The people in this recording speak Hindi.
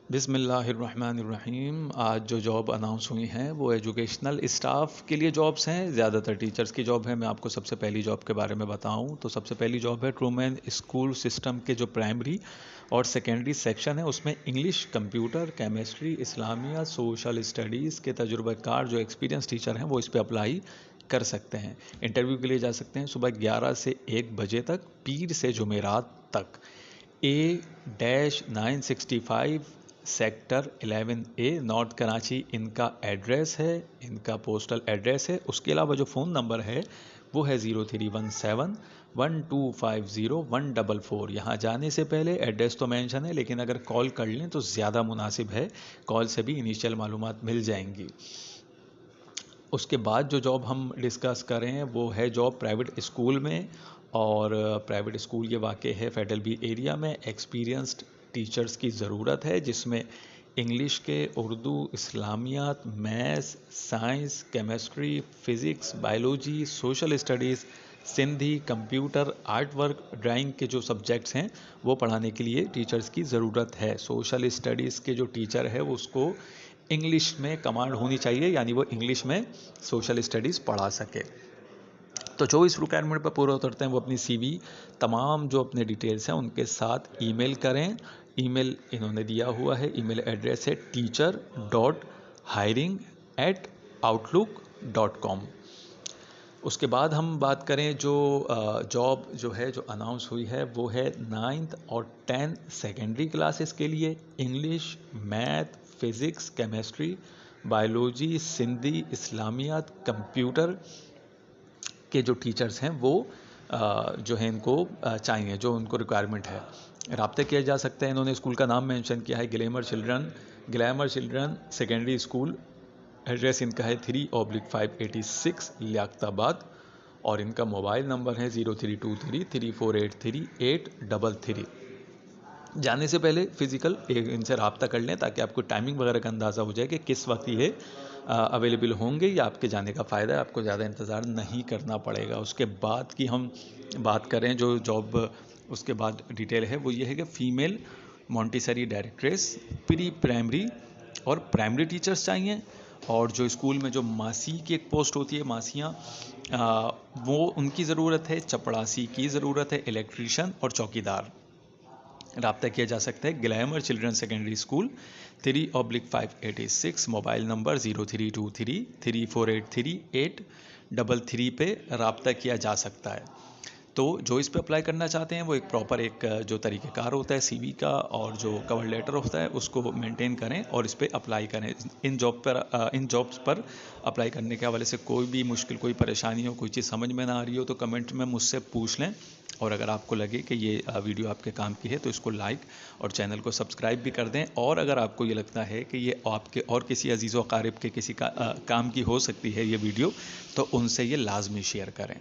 बिस्मिल्लाहिर्रहमानिर्रहीम। आज जो जॉब अनाउंस हुई हैं वो एजुकेशनल स्टाफ के लिए जॉब्स हैं, ज़्यादातर टीचर्स की जॉब है। मैं आपको सबसे पहली जॉब के बारे में बताऊं तो सबसे पहली जॉब है ट्रूमैन स्कूल सिस्टम के जो प्राइमरी और सेकेंडरी सेक्शन है उसमें English, computer, chemistry, Islamia, social studies के तजुर्बेकार जो एक्सपीरियंस टीचर हैं वो इस पर अप्लाई कर सकते हैं। इंटरव्यू के लिए जा सकते हैं सुबह 11 से 1 बजे तक, पीर से जुमेरात तक। A-965 sector 11A north Karachi इनका एड्रेस है, इनका पोस्टल एड्रेस है। उसके अलावा जो फ़ोन नंबर है वो है 0317 1250 144। यहाँ जाने से पहले एड्रेस तो मेंशन है, लेकिन अगर कॉल कर लें तो ज़्यादा मुनासिब है, कॉल से भी इनिशियल मालूमात मिल जाएंगी। उसके बाद जो जॉब हम डिस्कस करें वो है जॉब प्राइवेट स्कूल में, और प्राइवेट स्कूल ये वाक़ है फेडरल बी एरिया में। एक्सपीरियंस्ड टीचर्स की ज़रूरत है जिसमें इंग्लिश के, उर्दू, इस्लामियात, maths, science, chemistry, physics, biology, social studies, Sindhi, computer, art work, drawing के जो सब्जेक्ट्स हैं वो पढ़ाने के लिए टीचर्स की ज़रूरत है। सोशल स्टडीज़ के जो टीचर है उसको इंग्लिश में कमांड होनी चाहिए, यानी वो इंग्लिश में सोशल स्टडीज़ पढ़ा सके। तो जो इस रिक्वायरमेंट पर पूरा उतरते हैं वो अपनी CV, तमाम जो अपने डिटेल्स हैं उनके साथ ईमेल करें। ईमेल इन्होंने दिया हुआ है, ईमेल एड्रेस है teacher.hiring@outlook.com। उसके बाद हम बात करें जो जॉब जो है जो अनाउंस हुई है वो है 9th और 10th सेकेंडरी क्लासेस के लिए। English, math, physics, chemistry, biology, Sindhi, इस्लामियात, कंप्यूटर के जो टीचर्स हैं वो जो है इनको चाहिए, जो उनको रिक्वायरमेंट है। राब्ते किया जा सकता है, इन्होंने स्कूल का नाम मेंशन किया है glamour children secondary school. Address इनका है 3/586 लियाकताबाद, और इनका मोबाइल नंबर है 0323348333। जाने से पहले फ़िज़िकल इनसे रब्ता कर लें ताकि आपको टाइमिंग वगैरह का अंदाज़ा हो जाए कि किस वक्त ये अवेलेबल होंगे, या आपके जाने का फ़ायदा है, आपको ज़्यादा इंतज़ार नहीं करना पड़ेगा। उसके बाद की हम बात करें जो जॉब उसके बाद डिटेल है वो ये है कि female Montessori directress, pre primary और प्राइमरी टीचर्स चाहिए। और जो स्कूल में जो मासी की एक पोस्ट होती है, मासियाँ, वो उनकी ज़रूरत है। चपड़ासी की ज़रूरत है, इलेक्ट्रीशियन और चौकीदार। राब्ता किया जा सकता है glamour children secondary school 3/586, mobile number 0323348333 पे राब्ता किया जा सकता है। तो जो इस पे अप्लाई करना चाहते हैं वो एक प्रॉपर एक जो तरीक़ेकार होता है CV का और जो कवर लेटर होता है उसको मेंटेन करें और इस पे अप्लाई करें। इन जॉब्स पर अप्लाई करने के हवाले से कोई भी मुश्किल, कोई परेशानी हो, कोई चीज़ समझ में ना आ रही हो तो कमेंट में मुझसे पूछ लें। और अगर आपको लगे कि ये वीडियो आपके काम की है तो इसको लाइक और चैनल को सब्सक्राइब भी कर दें। और अगर आपको ये लगता है कि ये आपके और किसी अजीज़ व अकारिब के किसी का काम की हो सकती है ये वीडियो, तो उनसे ये लाजमी शेयर करें।